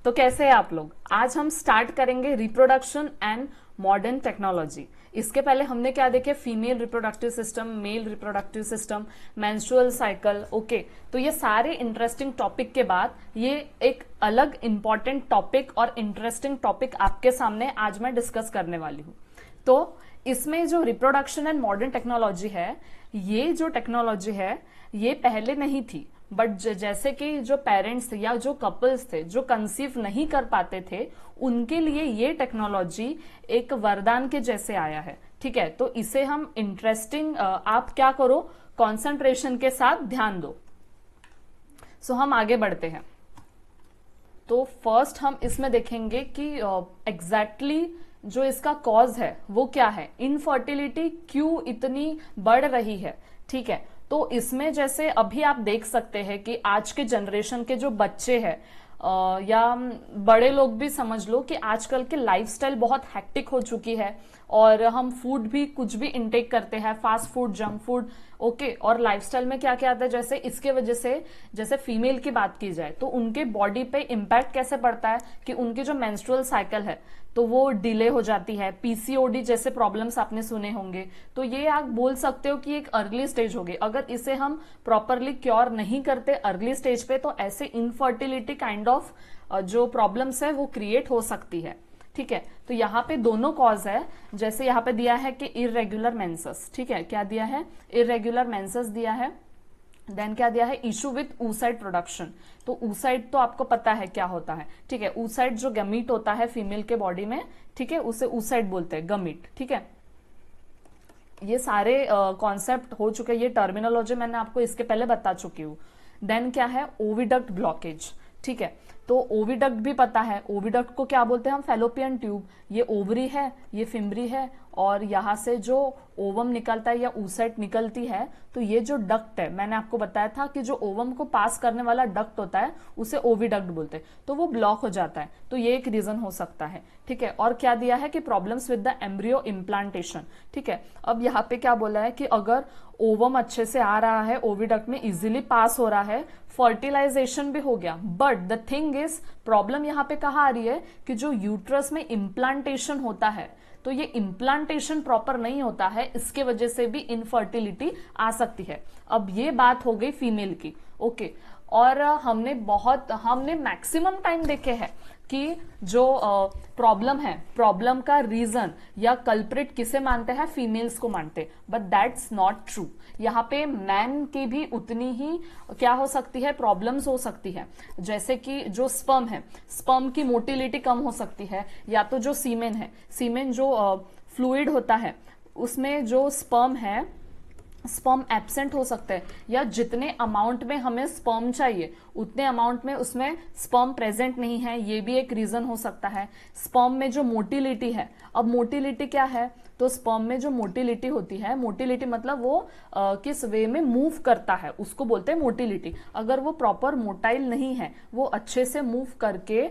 तो कैसे हैं आप लोग? आज हम स्टार्ट करेंगे रिप्रोडक्शन एंड मॉडर्न टेक्नोलॉजी। इसके पहले हमने क्या देखे? Female reproductive system, male reproductive system, menstrual cycle. Okay, तो ये सारे इंटरेस्टिंग टॉपिक के बाद ये एक अलग इंपॉर्टेंट टॉपिक और इंटरेस्टिंग टॉपिक आपके सामने आज मैं डिस्कस करने वाली हूँ। तो इसमें जो रिप्रोडक्शन एंड मॉडर्न टेक्नोलॉजी है, ये जो टेक्नोलॉजी है ये पहले नहीं थी, बट जैसे कि जो पेरेंट्स या जो कपल्स थे जो कंसीव नहीं कर पाते थे, उनके लिए ये टेक्नोलॉजी एक वरदान के जैसे आया है। ठीक है, तो इसे हम इंटरेस्टिंग, आप क्या करो, कंसंट्रेशन के साथ ध्यान दो। सो हम आगे बढ़ते हैं। तो फर्स्ट हम इसमें देखेंगे कि एग्जैक्टली जो इसका कॉज है वो क्या है, इनफर्टिलिटी क्यों इतनी बढ़ रही है। ठीक है, तो इसमें जैसे अभी आप देख सकते हैं कि आज के जनरेशन के जो बच्चे हैं या बड़े लोग भी समझ लो कि आजकल के लाइफस्टाइल बहुत हेक्टिक हो चुकी है, और हम फूड भी कुछ भी इनटेक करते हैं, fast food, junk food. Okay, और लाइफस्टाइल में क्या क्या आता है, जैसे इसके वजह से जैसे फीमेल की बात की जाए तो उनके बॉडी पे इम्पैक्ट कैसे पड़ता है कि उनकी जो मेंस्ट्रुअल साइकिल है तो वो डिले हो जाती है। पीसीओडी जैसे प्रॉब्लम्स आपने सुने होंगे, तो ये आप बोल सकते हो कि एक अर्ली स्टेज होगी। अगर इसे हम प्रॉपरली क्योर नहीं करते अर्ली स्टेज पे, तो ऐसे इनफर्टिलिटी काइंड ऑफ जो प्रॉब्लम्स है वो क्रिएट हो सकती है। ठीक है, तो यहाँ पे दोनों कॉज है। जैसे यहाँ पे दिया है कि इरेगुलर मेंसेस। ठीक है, क्या दिया है? इरेगुलर मेंसेस दिया है। देन क्या दिया है? Issue with oocyte production. तो oocyte तो आपको पता है क्या होता है। ठीक है, oocyte जो गमीट होता है फीमेल के बॉडी में, ठीक है, उसे oocyte बोलते हैं, गमीट। ठीक है, ये सारे कॉन्सेप्ट हो चुके, ये टर्मिनोलॉजी मैंने आपको इसके पहले बता चुकी हूँ। देन क्या है? Oviduct blockage. ठीक है, तो ओविडक्ट भी पता है। ओविडक्ट को क्या बोलते हैं हम? Fallopian tube. ये ओवरी है, ये फिम्बरी है, और यहाँ से जो ओवम निकलता है या oocyte निकलती है, तो ये जो डक्ट है, मैंने आपको बताया था कि जो ओवम को पास करने वाला डक्ट होता है उसे ओविडक्ट बोलते हैं, तो वो ब्लॉक हो जाता है। तो ये एक रीजन हो सकता है। ठीक है, और क्या दिया है कि problems with the embryo implantation. ठीक है, अब यहाँ पे क्या बोला है कि अगर ओवम अच्छे से आ रहा है, ओविडक्ट में इजीली पास हो रहा है, फर्टिलाइजेशन भी हो गया, but the thing is, problem यहाँ पे कहाँ आ रही है कि जो यूट्रस में इम्प्लांटेशन होता है, तो ये इम्प्लांटेशन प्रॉपर नहीं होता है, इसके वजह से भी इनफर्टिलिटी आ सकती है। अब ये बात हो गई फीमेल की। ओके, और हमने मैक्सिमम टाइम देखे हैं कि जो प्रॉब्लम है, प्रॉब्लम का रीजन या कल्प्रिट किसे मानते हैं? फीमेल्स को मानते, बट दैट्स नॉट ट्रू। यहाँ पे मैन की भी उतनी ही क्या हो सकती है? प्रॉब्लम्स हो सकती है। जैसे कि जो स्पर्म है, स्पर्म की मोटिलिटी कम हो सकती है, या तो जो सीमेन है, सीमेन जो फ्लूइड होता है उसमें जो स्पर्म है, स्पर्म एब्सेंट हो सकते हैं, या जितने अमाउंट में हमें स्पर्म चाहिए उतने अमाउंट में उसमें स्पर्म प्रेजेंट नहीं है, ये भी एक रीजन हो सकता है। स्पर्म में जो मोटिलिटी है, अब मोटिलिटी क्या है? तो स्पर्म में जो मोटिलिटी होती है, मोटिलिटी मतलब वो किस वे में मूव करता है, उसको बोलते हैं मोटिलिटी। अगर वो प्रॉपर मोटाइल नहीं है, वो अच्छे से मूव करके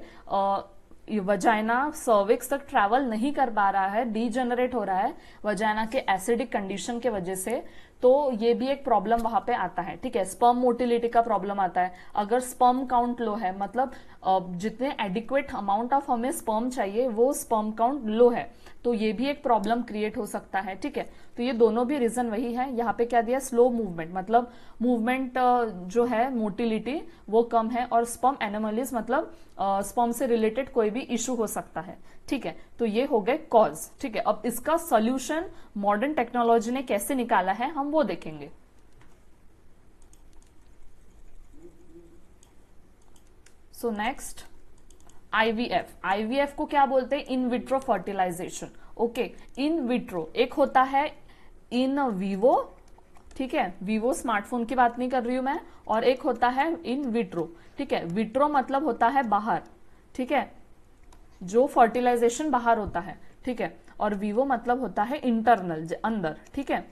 वजाइना सर्विक्स तक ट्रैवल नहीं कर पा रहा है, डीजेनरेट हो रहा है वजाइना के एसिडिक कंडीशन के वजह से, तो ये भी एक प्रॉब्लम वहां पे आता है। ठीक है, स्पर्म मोटिलिटी का प्रॉब्लम आता है। अगर स्पर्म काउंट लो है, मतलब जितने एडिक्वेट अमाउंट ऑफ हमें स्पर्म चाहिए वो स्पर्म काउंट लो है, तो ये भी एक प्रॉब्लम क्रिएट हो सकता है। ठीक है, तो ये दोनों भी रीजन वही है। यहाँ पे क्या दिया? स्लो मूवमेंट, मतलब मूवमेंट जो है, मोटिलिटी वो कम है, और स्पर्म एनोमलीज मतलब स्पर्म से रिलेटेड कोई भी इशू हो सकता है। ठीक है, तो ये हो गए कॉज। ठीक है, अब इसका सोल्यूशन मॉडर्न टेक्नोलॉजी ने कैसे निकाला है हम वो देखेंगे। So next, IVF. आईवीएफ को क्या बोलते हैं? In vitro fertilisation. Okay, in vitro एक होता है इन विवो। ठीक है, विवो स्मार्टफोन की बात नहीं कर रही हूं मैं, और एक होता है इन विट्रो। ठीक है, विट्रो मतलब होता है बाहर। ठीक है, जो फर्टिलाइजेशन बाहर होता है। ठीक है, और विवो मतलब होता है इंटरनल, अंदर। ठीक है,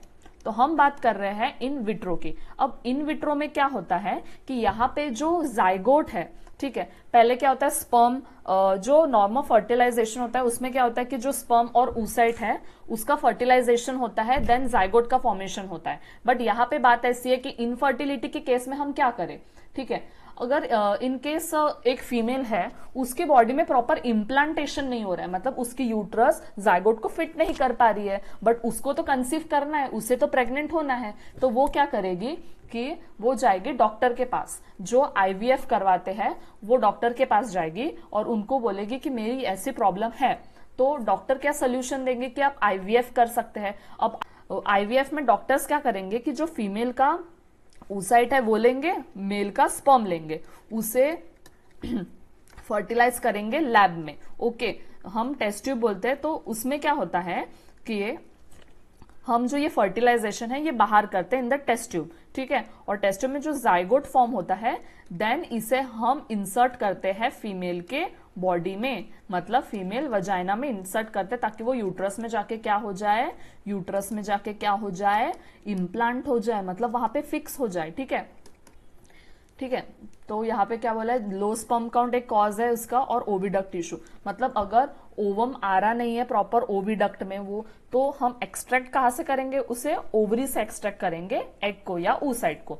तो हम बात कर रहे हैं इन विट्रो की। अब इन विट्रो में क्या होता है कि यहाँ पे जो जाइगोट है, ठीक है, पहले क्या होता है? स्पर्म, जो नॉर्मल फर्टिलाइजेशन होता है उसमें क्या होता है कि जो स्पर्म और oocyte है उसका फर्टिलाइजेशन होता है, देन जाइगोट का फॉर्मेशन होता है। बट यहाँ पे बात ऐसी है कि इनफर्टिलिटी के केस में हम क्या करें? ठीक है, अगर इन केस एक फीमेल है, उसके बॉडी में प्रॉपर इम्प्लांटेशन नहीं हो रहा है, मतलब उसकी यूट्रस जाइगोट को फिट नहीं कर पा रही है, बट उसको तो कंसीव करना है, उसे तो प्रेग्नेंट होना है, तो वो क्या करेगी कि वो जाएगी डॉक्टर के पास, जो आईवीएफ करवाते हैं वो डॉक्टर के पास जाएगी और उनको बोलेगी कि मेरी ऐसी प्रॉब्लम है। तो डॉक्टर क्या सोल्यूशन देंगे कि आप आईवीएफ कर सकते हैं। अब आईवीएफ में डॉक्टर्स क्या करेंगे कि जो फीमेल का oocyte है वो लेंगे, मेल का स्पर्म लेंगे, उसे फर्टिलाइज करेंगे लैब में। ओके, हम टेस्ट ट्यूब बोलते हैं। तो उसमें क्या होता है कि हम जो ये फर्टिलाइजेशन है ये बाहर करते हैं इन द टेस्ट ट्यूब, ठीक है। और टेस्ट ट्यूब में जो जाइगोट फॉर्म होता है, देन इसे हम इंसर्ट करते हैं फीमेल के बॉडी में, मतलब फीमेल वजाइना में इंसर्ट करते हैं, ताकि वो यूट्रस में जाके क्या हो जाए, यूट्रस में जाके क्या हो जाए, इम्प्लांट हो जाए, मतलब वहां पे फिक्स हो जाए, ठीक है। ठीक है, तो यहाँ पे क्या बोला है, लो स्पर्म काउंट एक कॉज है उसका, और ओविडक्ट टिश्यू, मतलब अगर ओवम आ रहा नहीं है प्रॉपर ओविडक्ट में वो, तो हम एक्सट्रैक्ट कहाँ से करेंगे, उसे ओवरी से एक्सट्रैक्ट करेंगे एग को या oocyte को।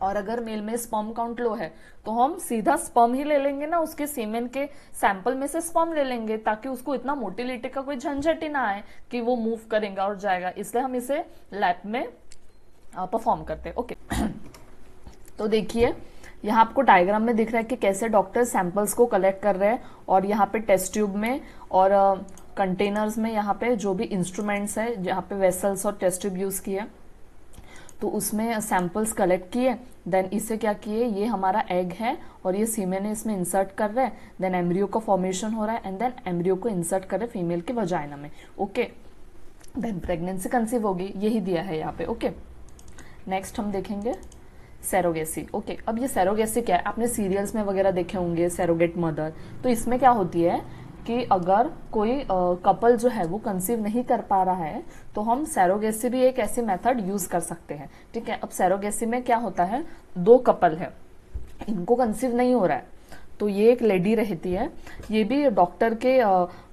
और अगर मेल में स्पर्म काउंट लो है तो हम सीधा स्पर्म ही ले लेंगे ना, उसके सीमेन के सैंपल में से स्पर्म ले लेंगे, ताकि उसको इतना मोटिलिटी का कोई झंझट ही ना आए कि वो मूव करेगा और जाएगा, इसलिए हम इसे लैब में परफॉर्म करते हैं। ओके, तो देखिए यहाँ आपको डायग्राम में दिख रहा है कि कैसे डॉक्टर सैंपल्स को कलेक्ट कर रहे हैं, और यहाँ पे टेस्ट ट्यूब में और कंटेनर्स में यहाँ पे जो भी इंस्ट्रूमेंट्स है, जहाँ पे वेसल्स और टेस्ट ट्यूब यूज किए, तो उसमें सैंपल्स कलेक्ट किए, देन इसे क्या किए, ये हमारा एग है और ये सीमेन है, इसमें इंसर्ट कर रहे हैं, देन एम्ब्रियो का फॉर्मेशन हो रहा है, एंड देन एम्ब्रियो को इंसर्ट कर रहे फीमेल के वजाइना में। ओके, देन प्रेगनेंसी कंसीव होगी, यही दिया है यहाँ पे। ओके, नेक्स्ट हम देखेंगे सेरोगेसी। ओके, अब ये सेरोगेसी क्या है, आपने सीरियल्स में वगैरह देखे होंगे, सेरोगेट मदर। तो इसमें क्या होती है कि अगर कोई कपल जो है वो कंसीव नहीं कर पा रहा है, तो हम सेरोगेसी भी एक ऐसी मेथड यूज कर सकते हैं, ठीक है। अब सेरोगेसी में क्या होता है, दो कपल है, इनको कंसीव नहीं हो रहा है, तो ये एक लेडी रहती है, ये भी डॉक्टर के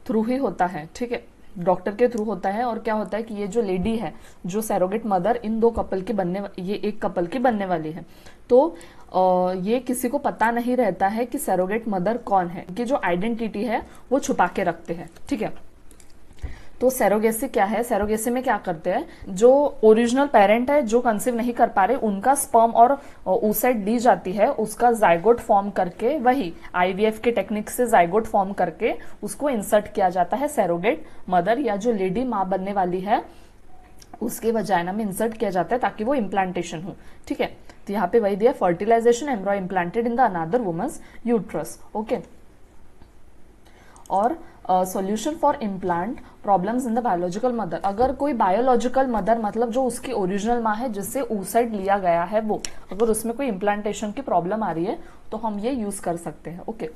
थ्रू ही होता है, ठीक है, डॉक्टर के थ्रू होता है। और क्या होता है कि ये जो लेडी है, जो सैरोगेट मदर इन दो कपल की ये एक कपल की बनने वाली है, तो ये किसी को पता नहीं रहता है कि सैरोगेट मदर कौन है, कि जो आइडेंटिटी है वो छुपा के रखते हैं, ठीक है। तो सेरोगेसी क्या है, सेरोगेसी में क्या करते हैं, जो ओरिजिनल पेरेंट है जो कंसीव नहीं कर पा रहे, उनका स्पर्म और oocyte दी जाती है, उसका जाइगोट फॉर्म करके, वही आईवीएफ के टेक्निक से जाइगोट फॉर्म करके उसको इंसर्ट किया जाता है सैरोगेट मदर या जो लेडी माँ बनने वाली है उसके वजाइना में इंसर्ट किया जाता है, ताकि वो इम्प्लांटेशन हो, ठीक है। तो यहाँ पे वही दिया, fertilisation embryo implanted in the another woman's uterus. Okay, और solution for implant problems in the biological mother. अगर कोई बायोलॉजिकल मदर मतलब जो उसकी ओरिजिनल माँ है जिससे oocyte लिया गया है, वो अगर उसमें कोई इम्प्लांटेशन की प्रॉब्लम आ रही है तो हम ये यूज कर सकते हैं। ओके,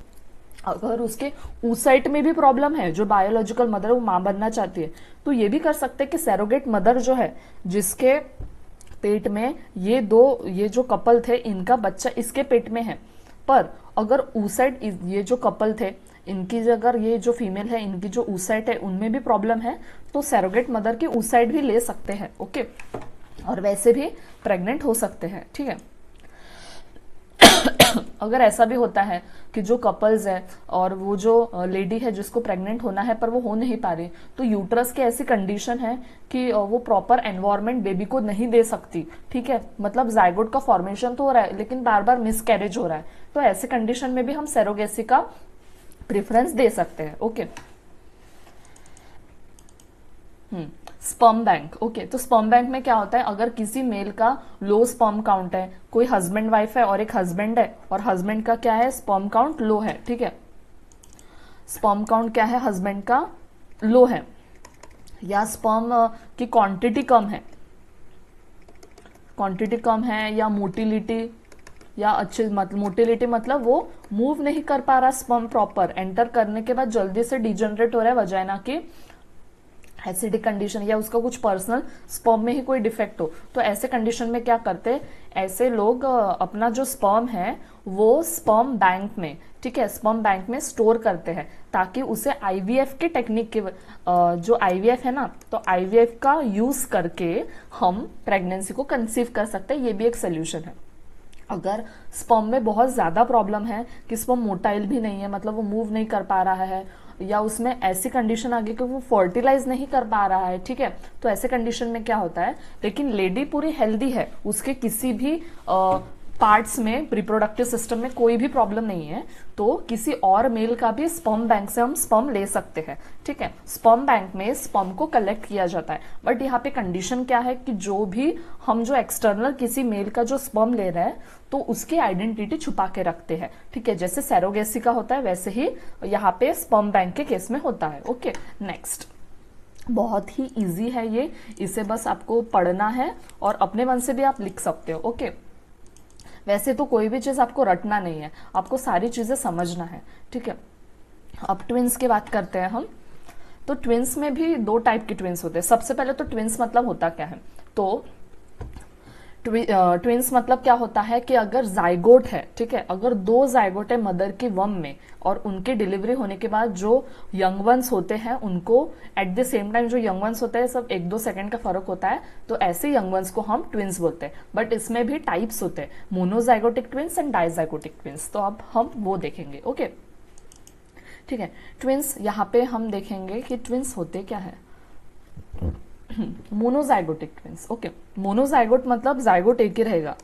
अगर उसके oocyte में भी प्रॉब्लम है, जो बायोलॉजिकल मदर वो माँ बनना चाहती है, तो ये भी कर सकते हैं कि सैरोगेट मदर जो है, जिसके पेट में ये जो कपल थे, इनका बच्चा इसके पेट में है, पर अगर oocyte ये जो कपल थे इनकी अगर ये जो फीमेल है इनकी जो oocyte है उनमें भी प्रॉब्लम है, तो सैरोगेट मदर की oocyte भी ले सकते हैं। ओके, और वैसे भी प्रेग्नेंट हो सकते हैं, ठीक है। अगर ऐसा भी होता है कि जो कपल्स है और वो जो लेडी है जिसको प्रेग्नेंट होना है पर वो हो नहीं पा रही, तो यूट्रस की ऐसी कंडीशन है कि वो प्रॉपर एनवायरनमेंट बेबी को नहीं दे सकती, ठीक है, मतलब जाइगोट का फॉर्मेशन तो हो रहा है लेकिन बार बार मिसकैरेज हो रहा है, तो ऐसे कंडीशन में भी हम सेरोगेसी का प्रेफरेंस दे सकते हैं। Okay, sperm bank. ओके, तो स्पर्म बैंक में क्या होता है, अगर किसी मेल का लो स्पर्म काउंट है, कोई हस्बैंड वाइफ है और एक हस्बैंड है, और हस्बैंड का क्या है, स्पर्म काउंट लो है, ठीक है, स्पर्म काउंट क्या है, हस्बैंड का लो है, या स्पर्म की क्वांटिटी कम है, या मोटिलिटी, या अच्छे मतलब मोटिलिटी मतलब वो मूव नहीं कर पा रहा स्पर्म प्रॉपर, एंटर करने के बाद जल्दी से डिजनरेट हो रहा है वजाइना की एसिडिक कंडीशन, या उसका कुछ पर्सनल स्पर्म में ही कोई डिफेक्ट हो, तो ऐसे कंडीशन में क्या करते हैं, ऐसे लोग अपना जो स्पर्म है वो स्पर्म बैंक में, ठीक है, स्पर्म बैंक में स्टोर करते हैं, ताकि उसे आईवीएफ के टेक्निक के जो आईवीएफ है ना, तो आईवीएफ का यूज करके हम प्रेगनेंसी को कंसीव कर सकते हैं, ये भी एक सोल्यूशन है। अगर स्पर्म में बहुत ज़्यादा प्रॉब्लम है कि स्पर्म मोटाइल भी नहीं है, मतलब वो मूव नहीं कर पा रहा है, या उसमें ऐसी कंडीशन आ गई कि वो फर्टिलाइज नहीं कर पा रहा है, ठीक है, तो ऐसे कंडीशन में क्या होता है, लेकिन लेडी पूरी हेल्दी है, उसके किसी भी पार्ट्स में रिप्रोडक्टिव सिस्टम में कोई भी प्रॉब्लम नहीं है, तो किसी और मेल का भी स्पर्म बैंक से हम स्पर्म ले सकते हैं, ठीक है। स्पर्म बैंक में स्पर्म को कलेक्ट किया जाता है, बट यहाँ पे कंडीशन क्या है कि जो भी हम जो एक्सटर्नल किसी मेल का जो स्पर्म ले रहे हैं तो उसकी आइडेंटिटी छुपा के रखते हैं, ठीक है, जैसे सैरोगेसी का होता है वैसे ही यहाँ पे स्पर्म बैंक के केस में होता है। ओके, नेक्स्ट, बहुत ही इजी है ये, इसे बस आपको पढ़ना है और अपने मन से भी आप लिख सकते हो। ओके, वैसे तो कोई भी चीज आपको रटना नहीं है, आपको सारी चीजें समझना है, ठीक है। अब ट्विंस की बात करते हैं हम। तो ट्विंस में भी दो टाइप के ट्विंस होते हैं। सबसे पहले तो ट्विंस मतलब होता क्या है, तो ट्विंस मतलब क्या होता है कि अगर जाइगोट है, ठीक है, अगर दो जाइगोट है मदर की वम में और उनके डिलीवरी होने के बाद जो यंग वंस होते हैं उनको एट द सेम टाइम जो यंग वंस होते हैं, सब 1-2 सेकंड का फर्क होता है, तो ऐसे यंग वंस को हम ट्विंस बोलते हैं। बट इसमें भी टाइप्स होते हैं, monozygotic twins and dizygotic twins, तो अब हम वो देखेंगे। ओके, ठीक है। ट्विंस यहाँ पे हम देखेंगे कि ट्विंस होते क्या है। मोनोजाइगोटिक ट्विंस, ओके, मोनोजाइगोट मतलब जाइगोट एक ही रहेगा,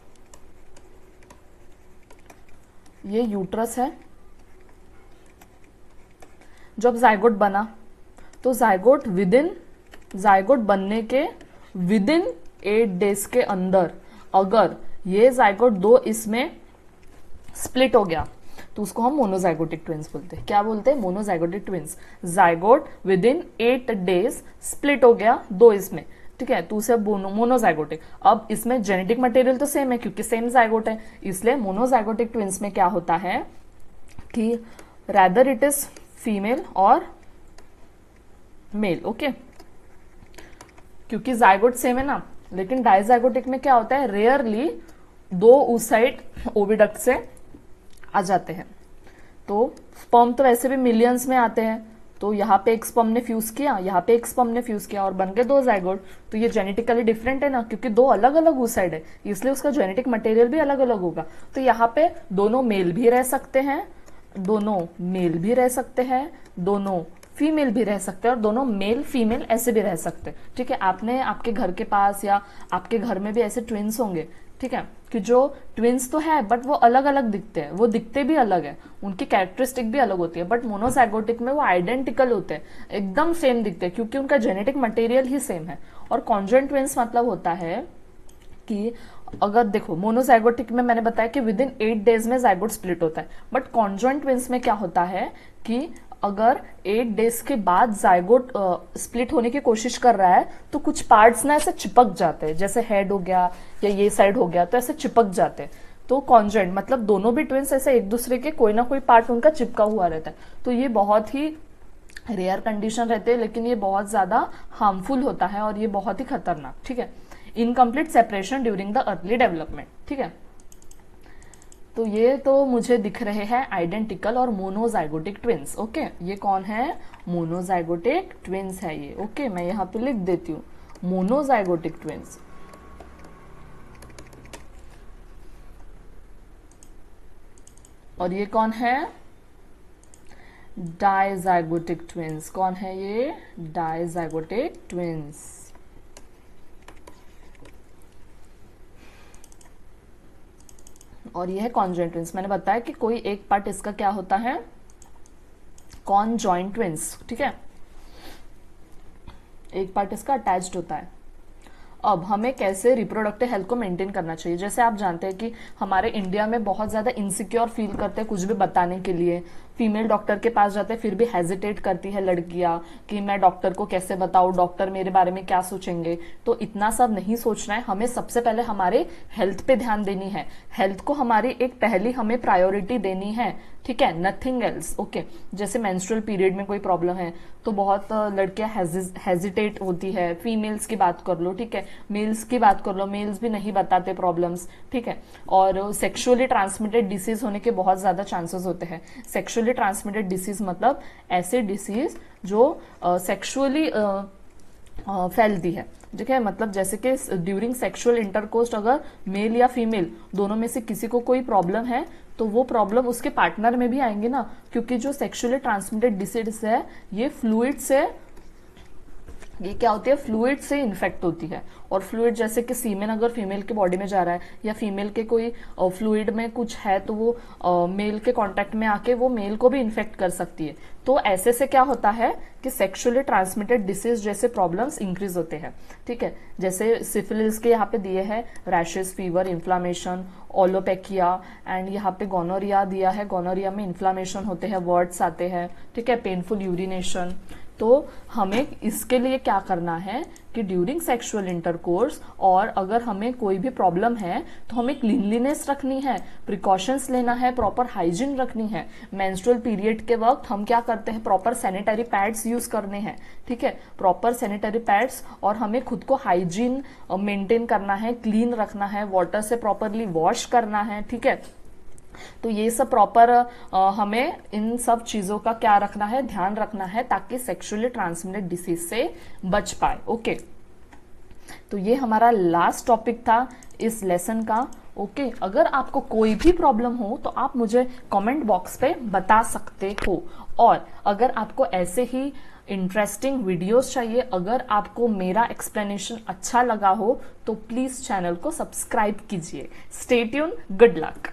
ये यूट्रस है, जब जाइगोट बना तो जाइगोट बनने के विदिन 8 डेज के अंदर अगर ये जाइगोट दो इसमें स्प्लिट हो गया तो उसको हम मोनोजाइगोटिक ट्विंस बोलते हैं। क्या बोलते हैं? Monozygotic twins. Zygote with in 8 days split हो गया दो इसमें, ठीक है, तो उसे मोनोजाइगोटिक। अब इसमें जेनेटिक मटेरियल तो सेम है क्योंकि सेम जाइगोट है, इसलिए मोनोजाइगोटिक ट्विंस में क्या होता है कि रैदर इट इज फीमेल और मेल। ओके, क्योंकि जाइगोट सेम है ना, लेकिन डाइजाइगोटिक में क्या होता है, रेयरली दो oocyte ओविडक्ट से आ जाते हैं। तो स्पर्म तो वैसे भी मिलियंस में आते हैं, तो यहाँ पे एक स्पर्म ने फ्यूज किया, यहाँ पे एक स्पर्म ने फ्यूज किया और बन गए दो जाइगोट। तो ये जेनेटिकली डिफरेंट है ना, क्योंकि दो अलग अलग oocyte है, इसलिए उसका जेनेटिक मटेरियल भी अलग अलग होगा। तो यहाँ पे दोनों मेल भी रह सकते हैं, दोनों मेल भी रह सकते हैं, दोनों फीमेल भी रह सकते हैं और दोनों मेल फीमेल ऐसे भी रह सकते हैं, ठीक है। आपने आपके घर के पास या आपके घर में भी ऐसे ट्विंस होंगे, ठीक है, कि जो ट्विंस तो है बट वो अलग अलग दिखते हैं, वो दिखते भी अलग है, उनकी कैरेक्टरिस्टिक भी अलग होती है, बट मोनोजाइगोटिक में वो आइडेंटिकल होते हैं, एकदम सेम दिखते हैं क्योंकि उनका जेनेटिक मटेरियल ही सेम है। और कॉन्जॉइंट ट्विंस मतलब होता है कि अगर देखो मोनोजाइगोटिक में मैंने बताया कि विद इन 8 डेज में जाइगोट स्प्लिट होता है, बट कॉन्जॉइंट ट्विंस में क्या होता है कि अगर 8 डेज के बाद जाइगोट स्प्लिट होने की कोशिश कर रहा है तो कुछ पार्ट्स ना ऐसे चिपक जाते हैं, जैसे हेड हो गया या ये साइड हो गया तो ऐसे चिपक जाते हैं। तो कॉन्जॉइंट मतलब दोनों भी ट्विंस ऐसे एक दूसरे के कोई ना कोई पार्ट उनका चिपका हुआ रहता है। तो ये बहुत ही रेयर कंडीशन रहते हैं, लेकिन ये बहुत ज्यादा हार्मफुल होता है और ये बहुत ही खतरनाक, ठीक है। Incomplete separation during the early development, ठीक है। तो ये तो मुझे दिख रहे हैं आइडेंटिकल और मोनोजाइगोटिक ट्विंस। ओके, ये कौन है? मोनोजाइगोटिक ट्विंस है ये। ओके, मैं यहाँ पे लिख देती हूँ मोनोजाइगोटिक ट्विंस। और ये कौन है? Dizygotic twins. कौन है ये? Dizygotic twins. और ये है कॉन्जॉइंट ट्विंस। मैंने बताया कि कोई एक पार्ट इसका क्या होता है, कॉन्जॉइंट ट्विंस, ठीक है, एक पार्ट इसका अटैच्ड होता है। अब हमें कैसे रिप्रोडक्टिव हेल्थ को मेंटेन करना चाहिए, जैसे आप जानते हैं कि हमारे इंडिया में बहुत ज्यादा इनसिक्योर फील करते हैं कुछ भी बताने के लिए, फीमेल डॉक्टर के पास जाते हैं फिर भी हेजिटेट करती है लड़कियां कि मैं डॉक्टर को कैसे बताऊं, डॉक्टर मेरे बारे में क्या सोचेंगे। तो इतना सब नहीं सोचना है, हमें सबसे पहले हमारे हेल्थ पे ध्यान देनी है, हेल्थ को हमारी एक पहली हमें प्रायोरिटी देनी है, ठीक है, नथिंग एल्स। ओके, जैसे मेंस्ट्रुअल पीरियड में कोई प्रॉब्लम है तो बहुत लड़कियां हेजिटेट होती है, फीमेल्स की बात कर लो, ठीक है, मेल्स की बात कर लो, मेल्स भी नहीं बताते प्रॉब्लम्स, ठीक है। और सेक्सुअली ट्रांसमिटेड डिसीज होने के बहुत ज्यादा चांसेस होते हैं। सेक्सुअली ट्रांसमिटेड डिसीज मतलब ऐसे डिसीज जो सेक्सुअली फैलती है। ठीक है, मतलब जैसे कि ड्यूरिंग सेक्सुअल इंटरकोर्स अगर मेल या फीमेल दोनों में से किसी को कोई प्रॉब्लम है तो वो प्रॉब्लम उसके पार्टनर में भी आएंगे ना, क्योंकि जो सेक्सुअली ट्रांसमिटेड डिसीज है ये फ्लूइड से, ये क्या होती है, फ्लूइड से इन्फेक्ट होती है। और फ्लूइड जैसे कि सीमेन अगर फीमेल के बॉडी में जा रहा है या फीमेल के कोई फ्लूइड में कुछ है तो वो मेल के कांटेक्ट में आके वो मेल को भी इन्फेक्ट कर सकती है। तो ऐसे से क्या होता है कि सेक्सुअली ट्रांसमिटेड डिसीज जैसे प्रॉब्लम्स इंक्रीज होते हैं। ठीक है, जैसे सिफिलिस के यहाँ पे दिए हैं रैशेस, फीवर, इन्फ्लामेशन, ओलोपेकिया, एंड यहाँ पे गोनोरिया दिया है, गोनोरिया में इन्फ्लामेशन होते हैं, वर्ड्स आते हैं। ठीक है, पेनफुल यूरिनेशन। तो हमें इसके लिए क्या करना है कि ड्यूरिंग सेक्सुअल इंटरकोर्स और अगर हमें कोई भी प्रॉब्लम है तो हमें क्लीनलीनेस रखनी है, प्रिकॉशंस लेना है, प्रॉपर हाइजीन रखनी है। मेंस्ट्रुअल पीरियड के वक्त हम क्या करते हैं, प्रॉपर सैनिटरी पैड्स यूज करने हैं। ठीक है, प्रॉपर सैनिटरी पैड्स, और हमें खुद को हाइजीन मेंटेन करना है, क्लीन रखना है, वाटर से प्रॉपरली वॉश करना है। ठीक है, तो ये सब प्रॉपर हमें इन सब चीजों का क्या रखना है, ध्यान रखना है, ताकि सेक्सुअली ट्रांसमिटेड डिसीज से बच पाए। ओके, तो ये हमारा लास्ट टॉपिक था इस लेसन का। ओके, अगर आपको कोई भी प्रॉब्लम हो तो आप मुझे कमेंट बॉक्स पे बता सकते हो। और अगर आपको ऐसे ही इंटरेस्टिंग वीडियोस चाहिए, अगर आपको मेरा एक्सप्लेनेशन अच्छा लगा हो तो प्लीज चैनल को सब्सक्राइब कीजिए। Stay tune, good luck.